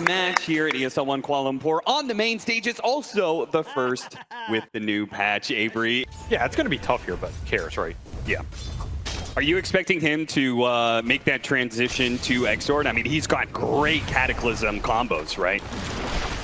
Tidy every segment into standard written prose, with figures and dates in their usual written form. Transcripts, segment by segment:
match here at ESL 1 Kuala Lumpur on the main stage. It's also the first with the new patch, Avery. Yeah, it's going to be tough here, but cares, right? Yeah. Are you expecting him to make that transition to Exort? I mean, he's got great Cataclysm combos, right?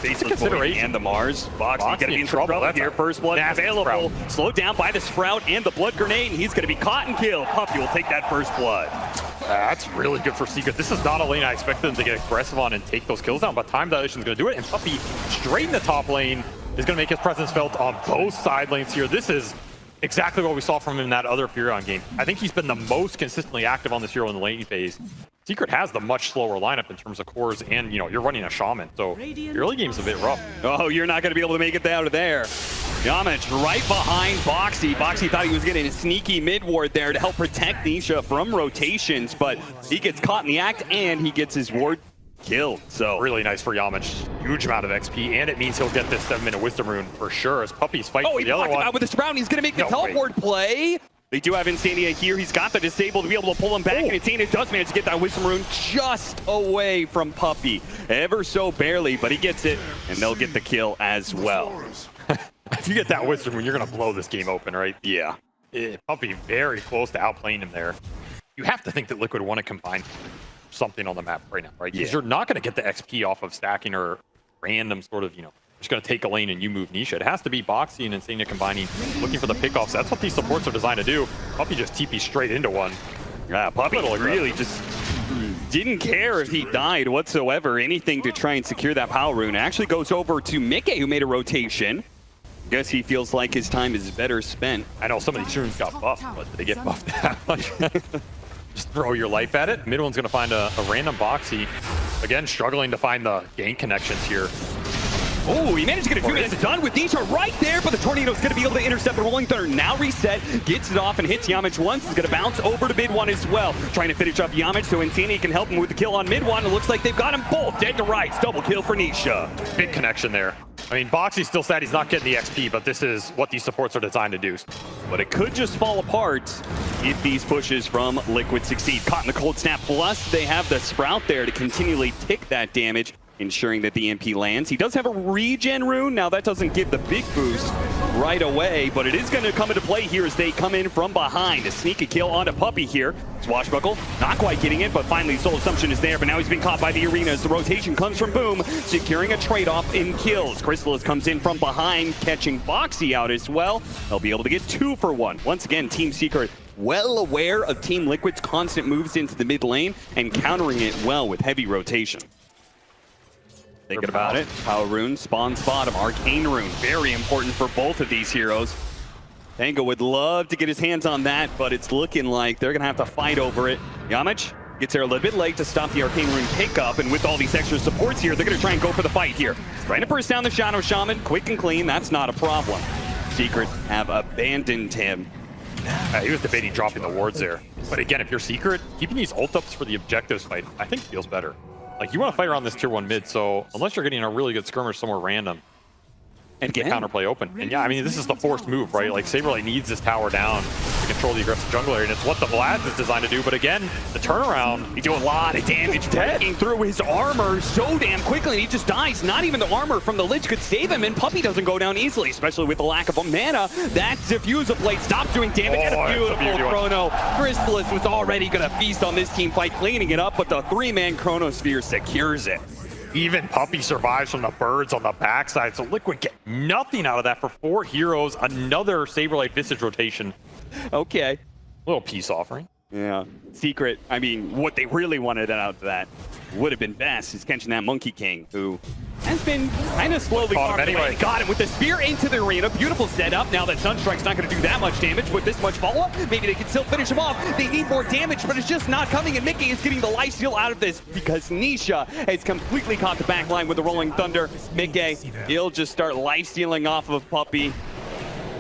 Consideration. And the Mars. Boxi going to be in trouble here. First blood available. Slowed down by the Sprout and the Blood Grenade, and he's going to be caught and killed. Puppey will take that first blood. That's really good for Secret. This is not a lane I expected them to get aggressive on and take those kills down, but time dilation is going to do it, and Puppey straight in the top lane is going to make his presence felt on both side lanes here. This is exactly what we saw from him in that other Furion game. I think he's been the most consistently active on this hero in the lane phase. Secret has the much slower lineup in terms of cores, and you're running a shaman, so the early game's a bit rough. Oh, you're not going to be able to make it out of there. Yamich right behind Boxi. Boxi thought he was getting a sneaky mid ward there to help protect Nisha from rotations, but he gets caught in the act and he gets his ward killed. So really nice for Yamich. Huge amount of XP, and it means he'll get this 7-minute Wisdom Rune for sure as Puppey's fighting for the other one. Out with the Sprout, he's going to make the teleport play. They do have iNSaNiA here. He's got the disable to be able to pull him back, and iNSaNiA does manage to get that Wisdom Rune just away from Puppey. Ever so barely, but he gets it, and they'll get the kill as well. If you get that Wisdom Rune, you're going to blow this game open, right? Yeah. Puppey very close to outplaying him there. You have to think that Liquid want to combine something on the map right now, right? Because you're not going to get the XP off of stacking or random sort of, just going to take a lane and you move Nisha. It has to be Boxi and iNSaNiA combining, looking for the pickoffs. That's what these supports are designed to do. Puppey just TP straight into one. Yeah, Puppey really just didn't care if he died whatsoever. Anything to try and secure that power rune. It actually goes over to miCKe, who made a rotation. Guess he feels like his time is better spent. I know some of these runes got buffed, but did they get buffed that much? Just throw your life at it. MidOne's going to find a random Boxi. Again, struggling to find the gank connections here. Oh, he managed to get a 2 minutes done with Nisha right there, but the Tornado's going to be able to intercept the Rolling Thunder. Now reset, gets it off and hits Yamich once. He's going to bounce over to MidOne as well. Trying to finish up Yamich so iNSaNiA can help him with the kill on MidOne. It looks like they've got him both dead to rights. Double kill for Nisha. Big connection there. I mean, Boxi's still sad he's not getting the XP, but this is what these supports are designed to do. But it could just fall apart if these pushes from Liquid succeed. Caught in the cold snap, plus they have the Sprout there to continually tick that damage, ensuring that the MP lands. He does have a regen rune. Now that doesn't give the big boost right away, but it is going to come into play here as they come in from behind. A sneaky kill onto Puppey here. Swashbuckle, not quite getting it, but finally Soul Assumption is there, but now he's been caught by the arena as the rotation comes from Boom, securing a trade-off in kills. Crystallis comes in from behind, catching Boxi out as well. They'll be able to get 2 for 1. Once again, Team Secret well aware of Team Liquid's constant moves into the mid lane and countering it well with heavy rotation. Thinking about it, Power Rune spawns bottom, Arcane Rune, very important for both of these heroes. Tango would love to get his hands on that, but it's looking like they're gonna have to fight over it. Yamich gets there a little bit late to stop the Arcane Rune pickup, and with all these extra supports here, they're gonna try and go for the fight here. Trying to burst down the Shadow Shaman, quick and clean, that's not a problem. Secret have abandoned him. He was debating dropping the wards there. But again, if you're Secret, keeping these ult ups for the objectives fight, I think feels better. Like, you want to fight around this tier 1 mid, so unless you're getting a really good skirmish somewhere random, and get counterplay open. And yeah, I mean, this is the forced move, right? Like, SabeRLight needs this tower down to control the aggressive jungle area, and it's what the Vlad is designed to do. But again, the turnaround, he do a lot of damage, breaking through his armor so damn quickly, and he just dies. Not even the armor from the Lich could save him, and Puppey doesn't go down easily, especially with the lack of mana. That Diffuser Blade stops doing damage, and a beautiful chrono. Crystallis was already going to feast on this team fight, cleaning it up, but the 3-man Chronosphere secures it. Even Puppey survives from the birds on the backside, so Liquid get nothing out of that for 4 heroes. Another SabeRLight Visage rotation. Okay. Little peace offering. Yeah. Secret, I mean, what they really wanted out of that would have been best is catching that Monkey King, who has been kind of slowly anyway. Got him with the spear into the arena. Beautiful setup. Now that Sunstrike's not going to do that much damage with this much follow-up. Maybe they can still finish him off. They need more damage, but it's just not coming, and miCKe is getting the lifesteal out of this because Nisha has completely caught the back line with the Rolling Thunder. miCKe, he'll just start lifestealing off of Puppey.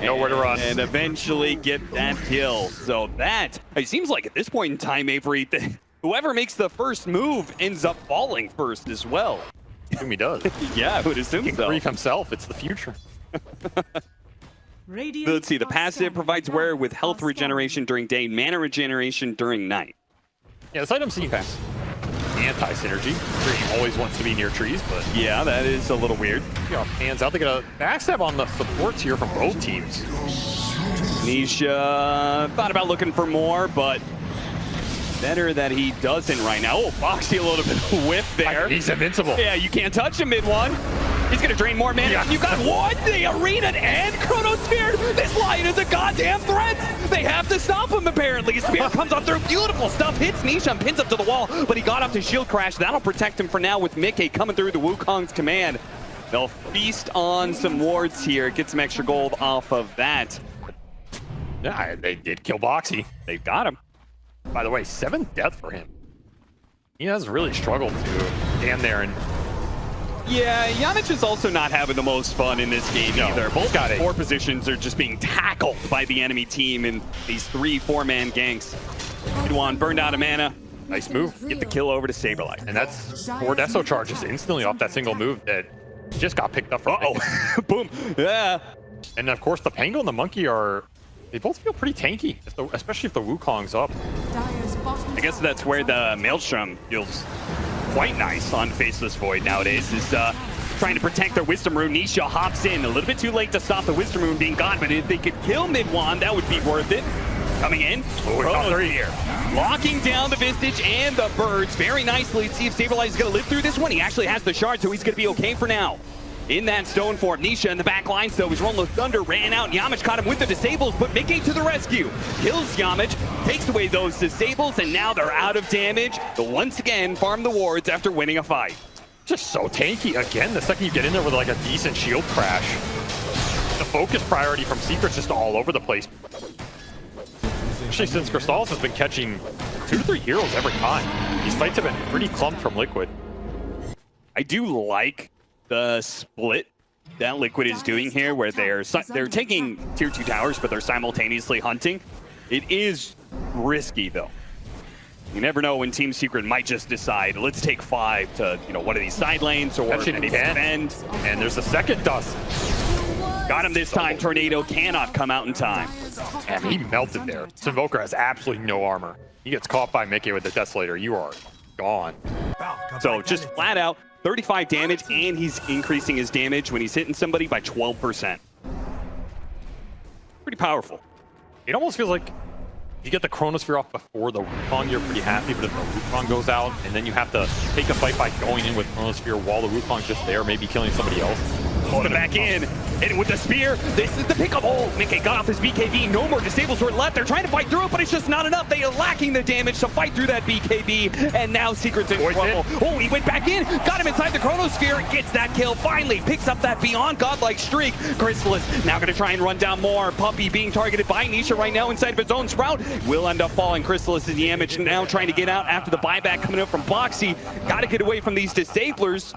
Nowhere to run. And eventually get that kill. So that, it seems like at this point in time, Avery, whoever makes the first move ends up falling first as well. Assume he does. Yeah, I would assume so. Grief himself, it's the future. Let's see, the passive provides wearer with health regeneration during day, mana regeneration during night. Yeah, this item's seen pass. anti-synergy. Green always wants to be near trees, but Yeah, that is a little weird. hands out. They get a backstab on the supports here from both teams. Nisha thought about looking for more, but better that he doesn't right now. Oh, Boxi a little bit of whiff there. He's invincible. Yeah, you can't touch him MidOne. He's gonna drain more mana. Yeah. You got what? The Arena and Chronosphere. This Lion is a goddamn threat. They have to stop him apparently. Spear comes on through. Beautiful stuff. Hits Nisha and pins up to the wall, but he got off to shield crash. That'll protect him for now with miCKe coming through the Wukong's command. They'll feast on some wards here. Get some extra gold off of that. Yeah, they did kill Boxi. They've got him. By the way, 7 death for him. He has really struggled to stand there and... Yeah, yamich is also not having the most fun in this game either. Both got it. 4 positions are just being tackled by the enemy team in these 3-4-man ganks. MidOne burned out of mana. Nice move. Get the kill over to SabeRLight. And that's 4 Deso charges instantly off that single move that just got picked up from miCKe. Boom. Yeah. And of course, the Pango and the Monkey are... They both feel pretty tanky, especially if the Wukong's up. I guess that's where the Maelstrom feels quite nice on Faceless Void nowadays, is trying to protect their Wisdom Rune. Nisha hops in a little bit too late to stop the Wisdom Rune being gone, but if they could kill MidOne, that would be worth it. Coming in, here, locking down the Vistage and the Birds very nicely. Let's see if SabeRLight is going to live through this one. He actually has the shard, so he's going to be okay for now. In that stone form, Nisha in the back line, so he's rolling the Thunder, ran out. Yamich caught him with the disables, but miCKe to the rescue. Kills Yamich, takes away those disables, and now they're out of damage. They'll once again farm the wards after winning a fight. Just so tanky. Again, the second you get in there with like a decent shield crash, the focus priority from Secret's just all over the place. Especially since Crystallis has been catching 2 to 3 heroes every time. These fights have been pretty clumped from Liquid. I do like the split that Liquid is doing here, where they're taking tier 2 towers, but they're simultaneously hunting. It is risky though. You never know when Team Secret might just decide, let's take 5 to, you know, one of these side lanes or maybe defend. And there's a second dust. Got him this time. Tornado cannot come out in time. And he melted there. Invoker has absolutely no armor. He gets caught by miCKe with the Desolator. You are gone. So just flat out 35 damage, and he's increasing his damage when he's hitting somebody by 12%. Pretty powerful. It almost feels like you get the Chronosphere off before the Wukong, you're pretty happy, but if the Wukong goes out, and then you have to take the fight by going in with Chronosphere while the Wukong's just there, maybe killing somebody else. Pulling it back in, hit it with the spear. This is the pickup. Oh, miCKe got off his BKB. No more disables were left. They're trying to fight through it, but it's just not enough. They are lacking the damage to fight through that BKB, and now Secret's in trouble. Oh, he went back in, got him inside the Chronosphere, gets that kill. Finally picks up that beyond godlike streak. Crystallis now going to try and run down more. Puppey being targeted by Nisha right now inside of his own Sprout. Will end up falling. Crystallis is the yamich now trying to get out after the buyback coming up from Boxi. Got to get away from these disablers.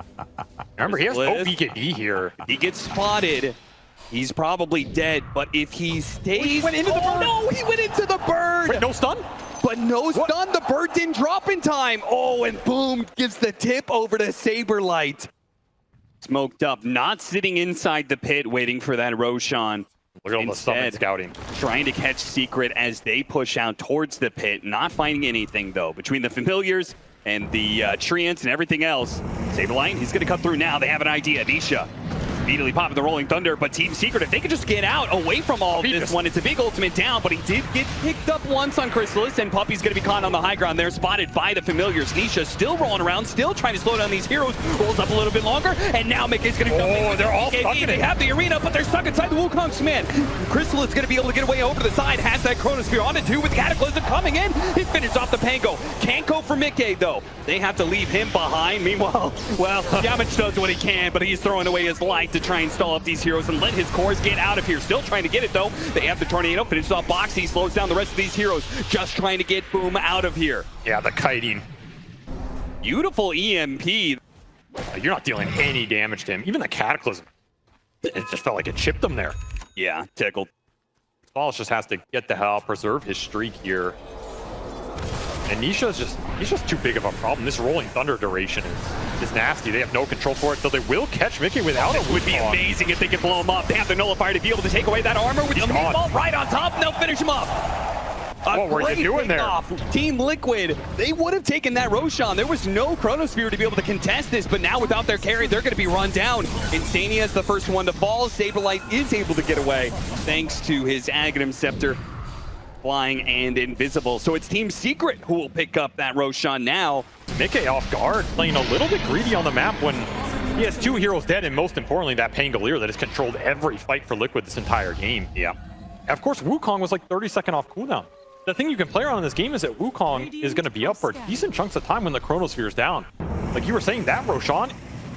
Remember, he has no BKB here. He gets spotted. He's probably dead, but if he stays... He went into the bird. No, he went into the bird! Wait, no stun? But no stun, the bird didn't drop in time. Oh, and boom, gives the tip over to SabeRLight. Smoked up, not sitting inside the pit waiting for that Roshan. Look at all the summon scouting. Trying to catch Secret as they push out towards the pit, not finding anything though. Between the familiars and the treants and everything else, SabeRLight, he's gonna cut through now. They have an idea. Nisha immediately popping the Rolling Thunder, but Team Secret, if they could just get out away from all this one, it's a big ultimate down, but he did get picked up once on Crystallis, and Puppey's gonna be caught on the high ground there, spotted by the familiars. Nisha still rolling around, still trying to slow down these heroes, rolls up a little bit longer, and now miCKe's gonna come in. Oh, they're all stuck in it. They have the arena, but they're stuck inside the Wukong's command. Crystallis gonna be able to get away over to the side, has that Chronosphere on it too, with Cataclysm coming in. He finished off the Pango. Can't go for miCKe though. They have to leave him behind. Meanwhile, well, yamich does what he can, but he's throwing away his light to try and stall up these heroes and let his cores get out of here. Still trying to get it though. They have the Tornado, finishes off Boxi, slows down the rest of these heroes. Just trying to get Boom out of here. Yeah, the kiting. Beautiful EMP. You're not dealing any damage to him. Even the Cataclysm, it just felt like it chipped him there. Yeah, tickled. Wallace just has to get the hell out, preserve his streak here. And he's just too big of a problem. This Rolling Thunder duration is nasty. They have no control for it, so they will catch miCKe without it. Would be amazing if they could blow him up. They have the Nullifier to be able to take away that armor with the meatball right on top, and they'll finish him up. What were you doing there? Team Liquid, they would have taken that Roshan. There was no Chronosphere to be able to contest this, but now without their carry, they're going to be run down. iNSaNiA is the first one to fall. SabeRLight is able to get away thanks to his Aghanim Scepter flying and invisible. So it's Team Secret who will pick up that Roshan now. miCKe off guard, playing a little bit greedy on the map when he has 2 heroes dead, and most importantly, that Pangolier that has controlled every fight for Liquid this entire game. Yeah. Of course, Wukong was like 30-second off cooldown. The thing you can play around in this game is that Wukong is going to be up for decent chunks of time when the Chronosphere is down. Like you were saying, that Roshan,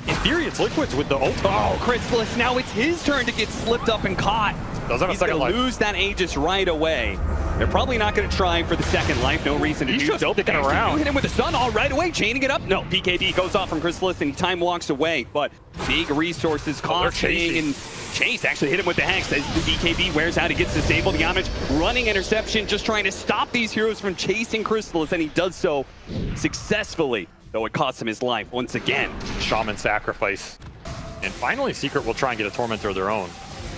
in theory, it's Liquid's with the ult. Oh, Crystallis, now it's his turn to get slipped up and caught. Does have a second life. He's gonna lose that Aegis right away. They're probably not going to try for the second life. No reason to do so. Sticking around. Hit him with the stun all right away, chaining it up. No, PKD goes off from Crystallis and time walks away. But big resources costing, and Chase actually hit him with the Hex as the BKB wears out. He gets disabled. Yamich running interception, just trying to stop these heroes from chasing Crystallis, and he does so successfully, though it costs him his life once again. Shaman sacrifice. And finally, Secret will try and get a Tormentor of their own.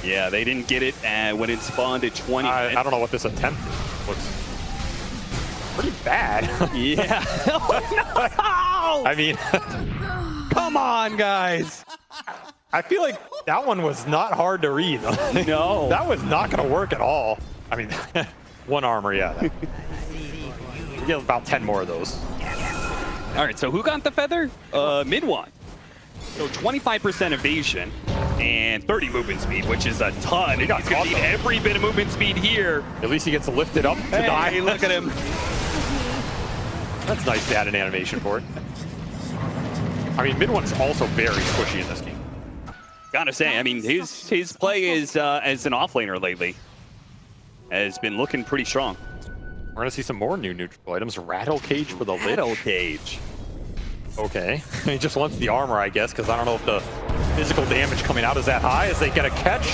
Yeah, they didn't get it when it spawned at 20. I don't know what this attempt is. Looks pretty bad. Yeah. Oh, no! I mean, come on, guys. I feel like that one was not hard to read. No. That was not going to work at all. I mean, 1 armor, yeah. We get about 10 more of those. All right, so who got the feather? MidOne. So 25% evasion and 30 movement speed, which is a ton. He's going to need every bit of movement speed here. At least he gets lifted up to die. Hey, look at him. That's nice to add an animation for it. I mean, MidOne's also very squishy in this game. Gotta say, I mean, his play is as an offlaner lately has been looking pretty strong. We're going to see some more new neutral items. Rattle Cage for the Lich. Rattle Cage. Okay. He just wants the armor, I guess, because I don't know if the physical damage coming out is that high as they get a catch.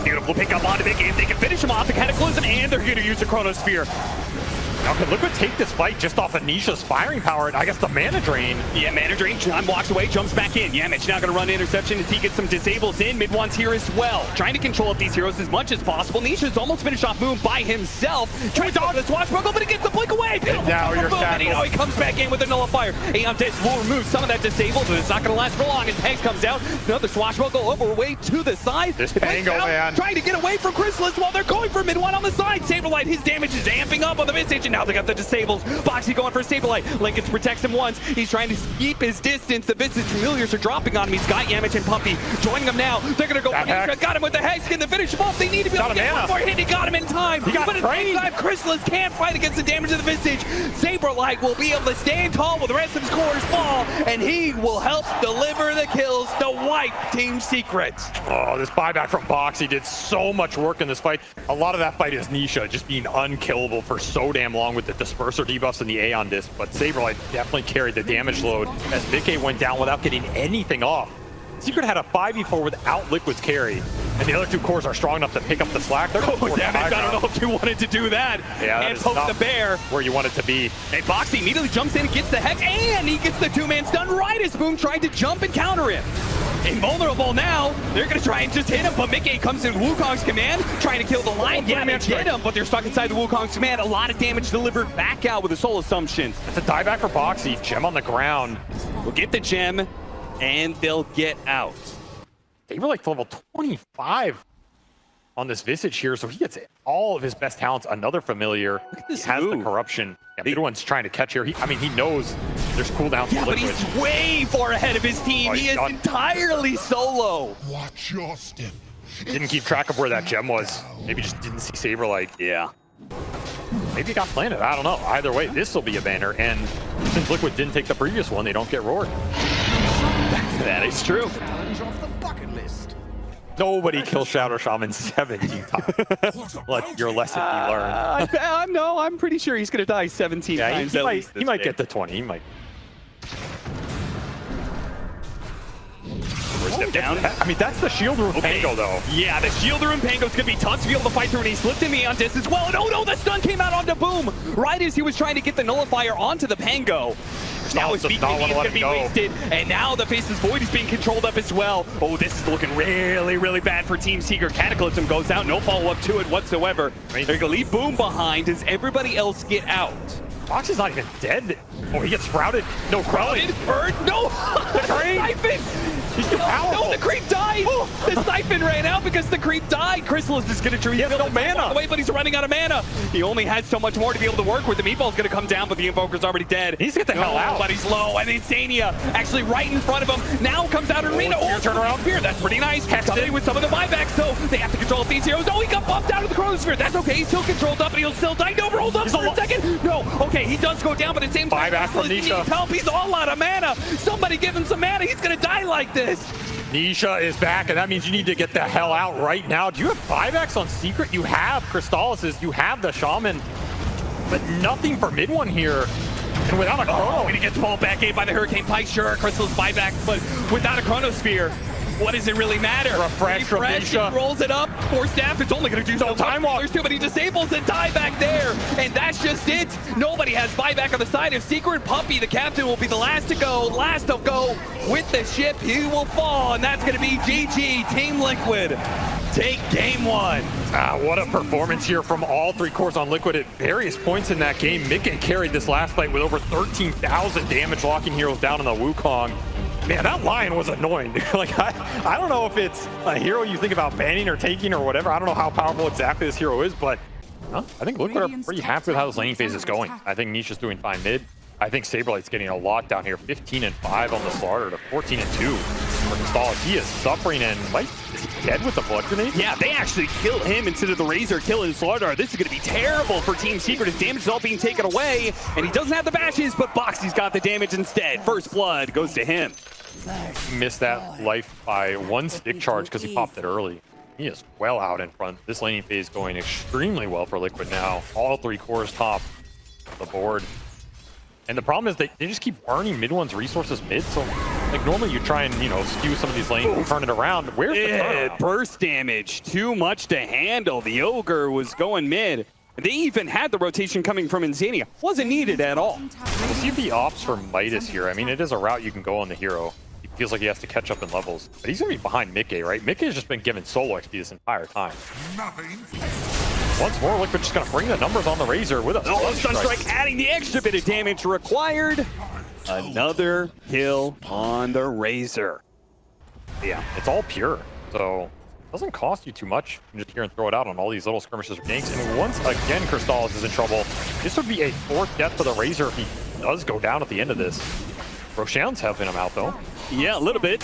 Beautiful pick up onto miCKe. If they can finish him off, the Cataclysm, and they're going to use the Chronosphere. Now, can Liquid take this fight just off of Nisha's firing power and I guess the mana drain? Yeah, mana drain. Time walks away, jumps back in. Yamich now going to run interception as he gets some disables in. MidOne's here as well, trying to control up these heroes as much as possible. Nisha's almost finished off Moon by himself. Tries to dodge the swashbuckle, but he gets the blink away. Now you're he comes back in with a nullifier. Aeon Disc will remove some of that disable, but it's not going to last for long as Hex comes out. Another swashbuckle over way to the side. This Pango, man. Trying to get away from Crystallis while they're going for MidOne on the side. SabeRLight, his damage is amping up on the Visage, and now they got the disable. Boxi going for SabeRLight. Lincoln protects him once. He's trying to keep his distance. The Visage familiars are dropping on him. He's got yamich and Puppey joining him now. They're going to go for Nisha. Got him with the Hex. Can the finish him off? They need to be able to get one more hit. He got him in time. He got but at the same time, Crystallis can't fight against the damage of the Visage. SabeRLight will be able to stand tall while the rest of his cores fall, and he will help deliver the kills to wipe Team Secret. Oh, this buyback from Boxi did so much work in this fight. A lot of that fight is Nisha just being unkillable for so damn long with the disperser debuffs and the Aeon Disc, but SabeRLight definitely carried the damage load as miCKe went down without getting anything off. Secret had a 5v4 without Liquid's carry, and the other 2 cores are strong enough to pick up the slack. They're damage, I don't know if you wanted to do that. Yeah, and poke the bear. Where you want it to be. And Boxi immediately jumps in and gets the Hex, and he gets the 2-man stun right as Boom tried to jump and counter him. Invulnerable now. They're going to try and just hit him, but miCKe comes in Wukong's command, trying to kill the line. Yeah, they hit him, but they're stuck inside the Wukong's command. A lot of damage delivered back out with the Soul Assumption. It's a dieback for Boxi. Gem on the ground. We'll get the gem, and they'll get out. They were like level 25 on this Visage here, so he gets all of his best talents. Another familiar. He has the corruption. Yeah, MidOne's trying to catch here. I mean, he knows there's cooldowns. Yeah, but he's way far ahead of his team. He is entirely solo. Watch your step. Didn't keep track of where that gem was. Maybe just didn't see SabeRLight. Yeah. Maybe it got planted. I don't know. Either way, this will be a banner. And since Liquid didn't take the previous one, they don't get roared. That is true. Nobody kills Shadow Shaman 17 times. Let your lesson be learned. No, I'm pretty sure he's going to die 17 times at least. He might get to 20. He might. Step down. I mean, that's the shield room Pango, though. Yeah, the shield room Pango's going to be tough to be able to fight through, and he slipped in Aeon Disc as well. And oh no, the stun came out onto Boom right as he was trying to get the nullifier onto the Pango. Now his speed is going to be wasted, and now the Faceless Void is being controlled up as well. Oh, this is looking really, really bad for Team Secret. Cataclysm goes out, no follow-up to it whatsoever. They're going to leave Boom behind. Does everybody else get out? Boxi's not even dead. Oh, he gets sprouted. No crowded. Bird. No. The Siphon. He's too powerful. No, the creep died. The Siphon ran out because the creep died. Crystallis is going to treat him no mana. away, but he's running out of mana. He only has so much more to be able to work with. The Meatball's going to come down, but the Invoker's already dead. He needs to get the hell out. But he's low, and iNSaNiA actually right in front of him. Now comes out Arena. Turn around. Spear. That's pretty nice. Somebody with some of the buybacks, so they have to control these heroes. Oh, he got bumped out of the Chronosphere. That's okay. He's still controlled up, and he'll still die. No, rolls up for a second. No. Okay, he does go down, but at the same time, buyback from Nisha. Help. He's all out of mana. Somebody give him some mana. He's going to die like this. Nisha is back, and that means you need to get the hell out right now. Do you have buybacks on Secret? You have Crystallis, you have the Shaman, but nothing for MidOne here. And without a Chrono, and he gets pulled back in by the Hurricane Pike. Sure, Crystallis buyback, but without a Chronosphere, what does it really matter? Refresh from Nisha. He rolls it up. For staff, it's only going to do no time walk. There's too many disables and die back there. And that's just it. Nobody has buyback on the side of Secret. Puppey, the captain, will be the last to go. Last to go with the ship. He will fall, and that's going to be GG. Team Liquid take game one. What a performance here from all three cores on Liquid at various points in that game. miCKe carried this last fight with over 13,000 damage, locking heroes down in the Wukong. Man, that lion was annoying, dude. Like, I don't know if it's a hero you think about banning or taking or whatever. I don't know how powerful exactly this hero is, but I think Liquid are pretty happy with how this laning phase is going. I think Nisha's doing fine mid. I think SabeRLight's getting a lot down here. 15-5 on the Slaughter to 14-2 for Crystallis. He is suffering, and is he dead with the blood grenade? Yeah, they actually kill him instead of the Razor killing Slaughter. This is going to be terrible for Team Secret. His damage is all being taken away, and he doesn't have the bashes, but Boxi's got the damage instead. First blood goes to him. Missed that life by one stick charge because he popped it early. He is well out in front. This laning phase going extremely well for Liquid now. All three cores top of the board. And the problem is they just keep burning MidOne's resources mid. So like normally you try and, skew some of these lanes and turn it around. Where's the turnaround? Burst damage. Too much to handle. The Ogre was going mid. They even had the rotation coming from iNSaNiA. Wasn't needed at all. We'll see if he opts for Midas here. I mean, it is a route you can go on the hero. He feels like he has to catch up in levels. But he's going to be behind miCKe, right? miCKe has just been given solo XP this entire time. Once more, Liquid just going to bring the numbers on the Razor with a Sunstrike, adding the extra bit of damage required. Another kill on the Razor. Yeah, it's all pure. So it doesn't cost you too much. You can just here and throw it out on all these little skirmishes or ganks. And once again, Crystallis is in trouble. This would be a 4th death for the Razor if he does go down at the end of this. Roshan's helping him out, though. Yeah, a little bit.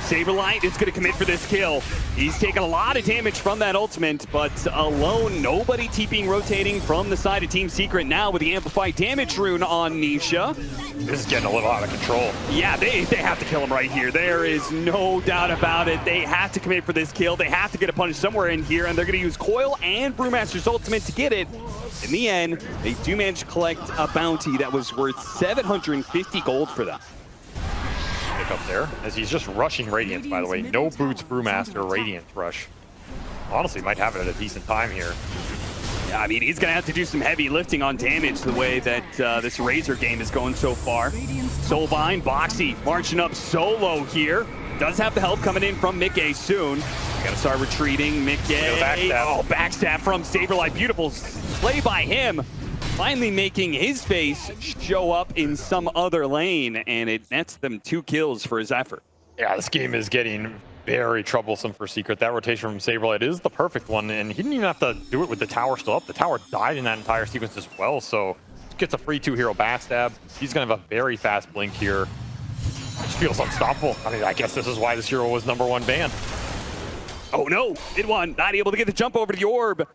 SabeRLight is going to commit for this kill. He's taken a lot of damage from that ultimate, but alone, nobody TPing rotating from the side of Team Secret now with the amplified damage rune on Nisha. This is getting a little out of control. Yeah, they have to kill him right here. There is no doubt about it. They have to commit for this kill. They have to get a punish somewhere in here, and they're going to use Coil and Brewmaster's ultimate to get it. In the end, they do manage to collect a bounty that was worth 750 gold for them. Up there as he's just rushing Radiance, by the way. No boots Brewmaster Radiance rush. Honestly, might have it at a decent time here. Yeah, I mean, he's going to have to do some heavy lifting on damage the way that this Razor game is going so far. Soulbind, Boxi marching up solo here. Does have the help coming in from miCKe soon. Got to start retreating. miCKe. Backstab from SabeRLight. Beautiful play by him. Finally making his face show up in some other lane, and it nets them 2 kills for his effort. Yeah, this game is getting very troublesome for Secret. That rotation from SabeRLight is the perfect one, and he didn't even have to do it with the tower still up. The tower died in that entire sequence as well, so gets a free 2-hero backstab. He's going to have a very fast blink here. Just feels unstoppable. I mean, I guess this is why this hero was #1 banned. Oh no, MidOne not able to get the jump over to the orb.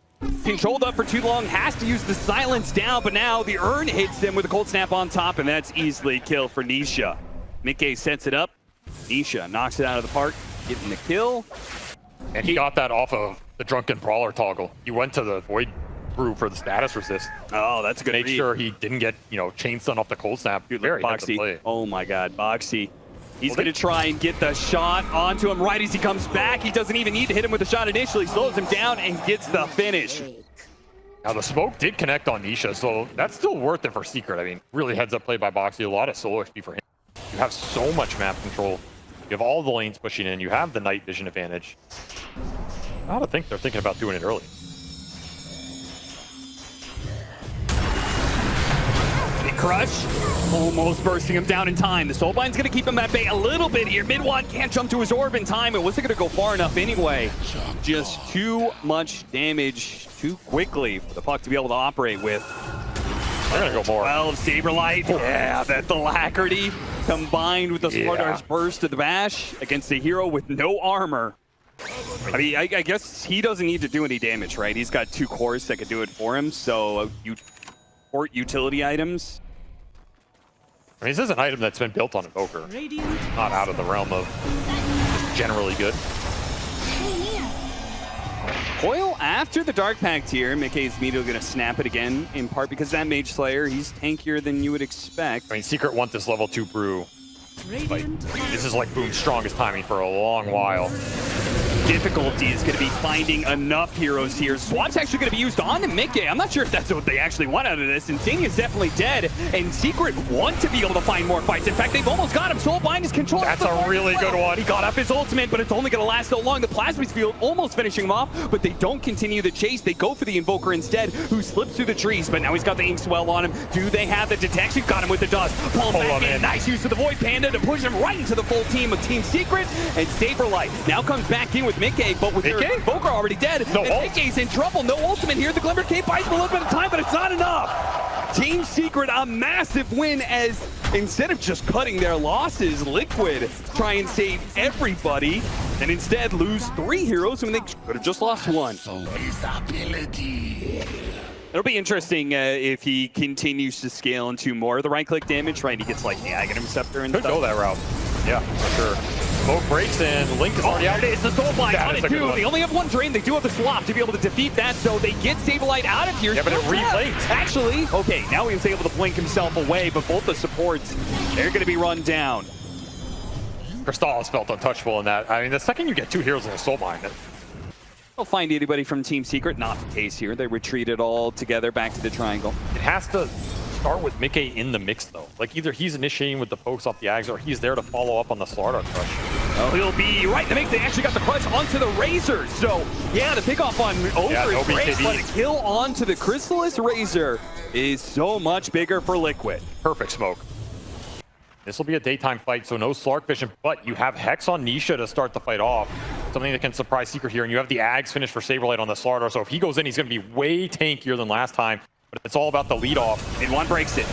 Controlled up for too long, has to use the silence down, but now the urn hits them with a cold snap on top, and that's easily a kill for Nisha. miCKe sets it up. Nisha knocks it out of the park, getting the kill. And he got that off of the Drunken Brawler toggle. He went to the Void Brew for the status resist. Oh, that's a good Make sure he didn't get, chain stun off the cold snap. Very Boxi. play. Oh my god, Boxi. He's going to try and get the shot onto him right as he comes back. He doesn't even need to hit him with the shot initially. Slows him down and gets the finish. Now, the smoke did connect on Nisha, so that's still worth it for Secret. I mean, really heads up play by Boxi. A lot of solo XP for him. You have so much map control. You have all the lanes pushing in. You have the night vision advantage. I gotta think they're thinking about doing it early. Big crush. Almost bursting him down in time. The Soulbind's going to keep him at bay a little bit here. MidOne can't jump to his orb in time. It wasn't going to go far enough anyway. Just too much damage too quickly for the puck to be able to operate with. They're going to go more. 12 SabeRLight. Yeah, that alacrity combined with the Spartar's burst of the bash against a hero with no armor. I mean, I guess he doesn't need to do any damage, right? He's got 2 cores that could do it for him, so you port utility items. I mean, this is an item that's been built on Invoker. Not out of the realm of just generally good. Coil after the Dark Pact here. miCKe is immediately going to snap it again, in part because that Mage Slayer, he's tankier than you would expect. I mean, Secret want this level 2 brew. Like, this is like Boom's strongest timing for a long while. Difficulty is going to be finding enough heroes here. Swap's actually going to be used on miCKe. I'm not sure if that's what they actually want out of this. iNSaNiA is definitely dead, and Secret want to be able to find more fights. In fact, they've almost got him. Soulbind is controlling. That's a really good one. He got up his ultimate, but it's only going to last so long. The Plasma's field almost finishing him off, but they don't continue the chase. They go for the Invoker instead, who slips through the trees, but now he's got the Ink Swell on him. Do they have the detection? Got him with the dust. Pulled back in. Nice use of the Void Panda to push him right into the full team of Team Secret, and SabeRLight now comes back in with miCKe, but with their Invoker already dead, no, and miCKe's in trouble. No ultimate here. The Glimmer Cape buys him a little bit of time, but it's not enough. Team Secret, a massive win, as instead of just cutting their losses, Liquid try and save everybody, and instead lose 3 heroes when they could have just lost 1. It'll be interesting if he continues to scale into more of the right-click damage, right? He gets like the Aghanim Scepter and stuff. Could go that route. Yeah, for sure. Smoke breaks in. Link is already out. It's the Soulblind on it too. They only have 1 drain. They do have the swap to be able to defeat that, so they get SabeRLight out of here. Yeah, but it re-blinks. Actually, okay, now he's able to blink himself away, but both the supports, they're going to be run down. Crystallis felt untouchable in that. I mean, the second you get 2 heroes in a Soulbind, Don't find anybody from Team Secret. Not the case here. They retreated all together back to the triangle. It has to start with miCKe in the mix, though. Like, either he's initiating with the pokes off the Ags, or he's there to follow up on the Slardar crush. Oh, he'll be right in the mix. They actually got the crush onto the Razor. So, yeah, the pickoff on Over is great, but a kill onto the Crystallis Razor is so much bigger for Liquid. Perfect smoke. This will be a daytime fight, so no Slark vision, but you have Hex on Nisha to start the fight off. Something that can surprise Secret here, and you have the Ags finish for SabeRLight on the Slardar, so if he goes in, he's going to be way tankier than last time, but it's all about the lead off. MidOne breaks it.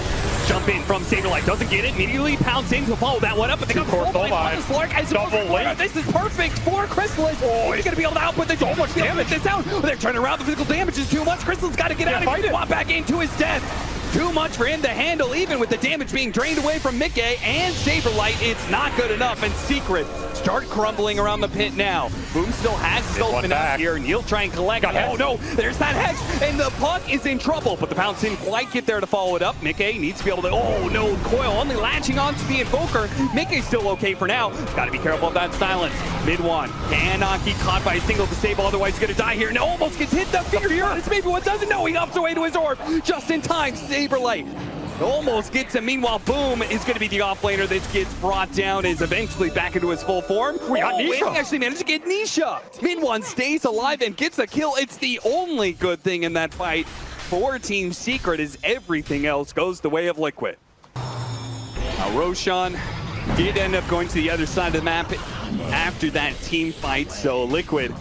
Jump in from SabeRLight, doesn't get it, immediately pounce in to follow that one up, but they got the Slark as double link. This is perfect for Crystallis. Oh, he's going to be able to output this. So much damage. This out. They're turning around. The physical damage is too much. Crystallis got to get out of here. Walk back into his death. Too much for him to handle, even with the damage being drained away from miCKe and SabeRLight. It's not good enough, and Secret start crumbling around the pit now. Boom still has his ultimate out here, and he'll try and collect. Oh no, there's that Hex, and the puck is in trouble, but the pounce didn't quite get there to follow it up. miCKe needs to be able to, oh no, Coil only latching onto the Invoker. miCKe's still okay for now. Gotta be careful of that silence. MidOne cannot get caught by a single disable, otherwise he's gonna die here, and almost gets hit the fear. It's maybe what doesn't know. He ups away to his orb just in time. SabeRLight almost gets him. Meanwhile, Boom is going to be the offlaner that gets brought down, is eventually back into his full form. We got Nisha. We actually managed to get Nisha. MidOne stays alive and gets a kill. It's the only good thing in that fight for Team Secret, as everything else goes the way of Liquid. Now, Roshan did end up going to the other side of the map after that team fight, so Liquid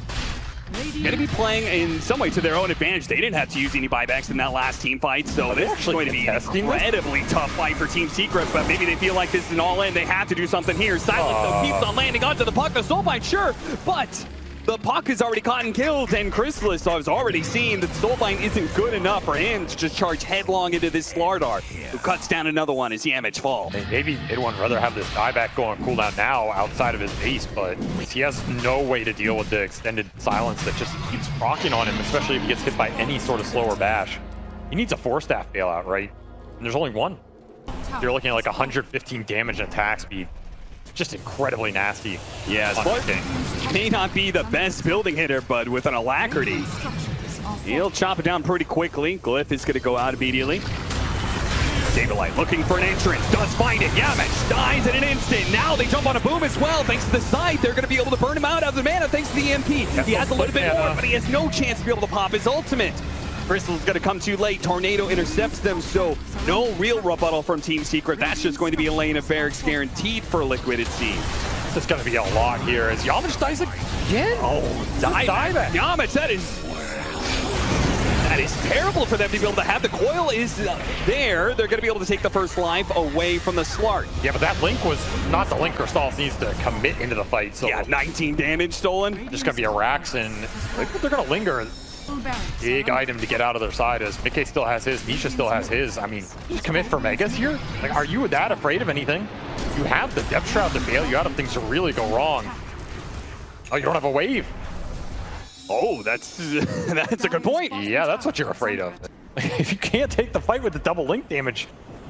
going to be playing in some way to their own advantage. They didn't have to use any buybacks in that last team fight, so this is going to be an incredibly tough fight for Team Secret, but maybe they feel like this is an all-in. They have to do something here. Silence though keeps on landing onto the puck. The Soulbind, sure, but the puck is already caught and killed, and Crystallis has already seen that Soulbind isn't good enough for him to just charge headlong into this Slardar, who cuts down another one as yamich falls. Maybe MidOne would rather have this dieback go on cooldown now outside of his base, but he has no way to deal with the extended silence that just keeps proccing on him, especially if he gets hit by any sort of slower bash. He needs a 4-staff bailout, right? And there's only one. You're looking at like 115 damage and attack speed. Just incredibly nasty. Yeah, Slark may not be the best building hitter, but with an alacrity, He'll chop it down pretty quickly. Glyph is going to go out immediately. SabeRLight looking for an entrance, does find it. Yamich dies in an instant. Now they jump on a boom as well. Thanks to the side, they're going to be able to burn him out of the mana thanks to the EMP. He has a little bit more, but he has no chance to be able to pop his ultimate. Crystallis going to come too late. Tornado intercepts them, so no real rebuttal from Team Secret. That's just going to be a lane of barracks guaranteed for Liquid, it seems. This is going to be a lot here as Yamich dies again. Oh, dieback. Yamich, that is terrible for them to be able to have. The coil is there. They're going to be able to take the first life away from the Slark. Yeah, but that link was not the link Crystallis needs to commit into the fight. So yeah, 19 damage stolen. Just going to be a Rax, and they're going to linger. Big item to get out of their side as miCKe still has his, Nisha still has his. I mean, just commit for Megas here? Like, are you that afraid of anything? You have the Depth Shroud to bail you out of things to really go wrong. Oh, you don't have a wave. Oh, that's a good point. Yeah, that's what you're afraid of. If you can't take the fight with the double link damage,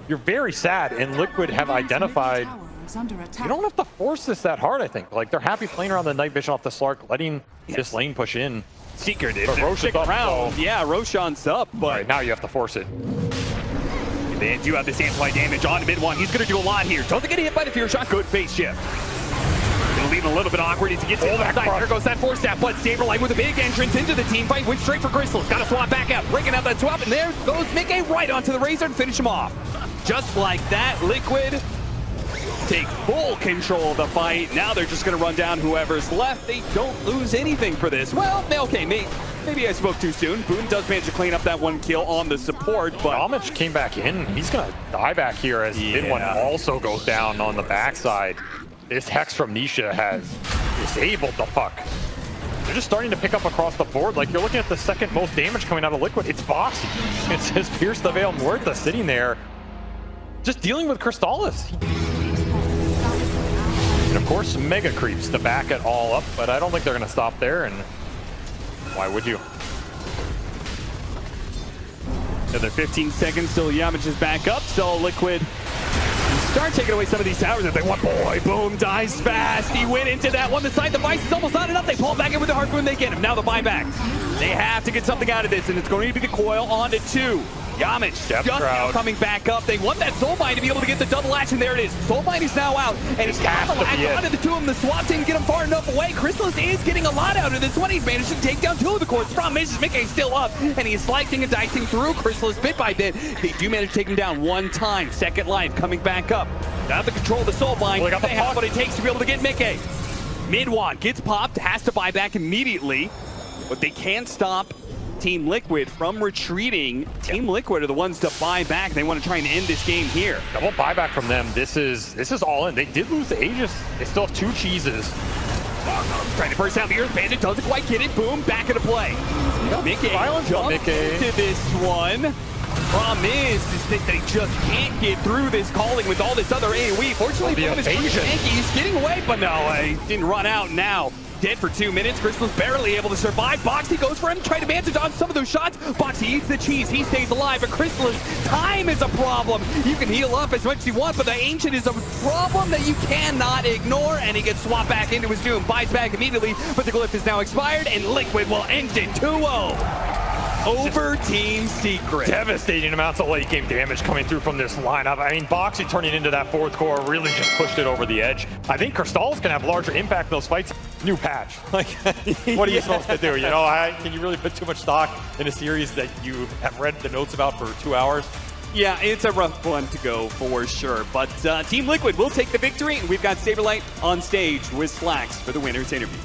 you're very sad. And Liquid have identified you don't have to force this that hard, I think. Like, they're happy playing around the night vision off the Slark, letting this lane push in. Secret is Roshan's up, around. So. Yeah, Roshan's up, but right, now you have to force it. They do have this amplify damage on MidOne. He's going to do a lot here. Doesn't get hit by the fear shot. Good face shift. Gonna leave him a little bit awkward as he gets in. There goes that force staff, but SabeRLight with a big entrance into the team fight. Went straight for Crystallis. Got to swap back out. Breaking out that swap, and there goes miCKe right onto the Razor and finish him off. Just like that, Liquid take full control of the fight. Now they're just going to run down whoever's left. They don't lose anything for this. Well, okay, maybe I spoke too soon. Boone does manage to clean up that one kill on the support, but yamich came back in. He's going to die back here as MidOne also goes down on the backside. This Hex from Nisha has disabled the puck. They're just starting to pick up across the board. Like, you're looking at the second most damage coming out of Liquid. It's Boxi. It says Pierce the Veil Muerta sitting there, just dealing with Crystallis. And of course, Mega creeps to back it all up, but I don't think they're going to stop there, and why would you? Another 15 seconds till Yamich is back up, so Liquid start taking away some of these towers if they want. Boy, Boom dies fast. He went into that one. The side device is almost not enough. They pull back in with the Harpoon. They get him. Now the buyback. They have to get something out of this, and it's going to be the coil onto 2. Yamich just now coming back up. They want that Soulbind to be able to get the double action. There it is. Soulbind is now out, and he's got the latch onto the 2 of them. The swap didn't get him far enough away. Crystallis is getting a lot out of this one. He's managed to take down 2 of the cores. The problem is miCKe's still up, and he is slicing and dicing through Crystallis bit by bit. They do manage to take him down one time. Second life coming back up. Now the control of the Soulbind. Well, they have what it takes to be able to get miCKe. MidOne gets popped, has to buy back immediately, but they can't stop Team Liquid from retreating. Team Liquid are the ones to buy back. They want to try and end this game here. Double buyback from them. This is all in. They did lose the Aegis. They still have 2 cheeses. Trying to burst out the Earth Bandit. Doesn't quite get it. Boom, back into play. miCKe jumps into this one. Problem is that they just can't get through this calling with all this other AoE. Fortunately, Boom is pretty tanky. He's getting away, but no, he didn't run out now. Dead for 2 minutes. Crystallis barely able to survive. Boxi goes for him, trying to manage to dodge some of those shots. Boxi eats the cheese. He stays alive, but Crystallis, time is a problem. You can heal up as much as you want, but the Ancient is a problem that you cannot ignore, and he gets swapped back into his doom. Buys back immediately, but the glyph is now expired, and Liquid will end it 2-0. Over Team Secret. Devastating amounts of late game damage coming through from this lineup. I mean, Boxi turning into that 4th core really just pushed it over the edge. I think Crystallis can have larger impact in those fights. New patch. Like, what are you supposed to do? You know, can you really put too much stock in a series that you have read the notes about for 2 hours? Yeah, it's a rough one to go for sure. But Team Liquid will take the victory, and we've got SabeRLight on stage with Slacks for the winner's interview.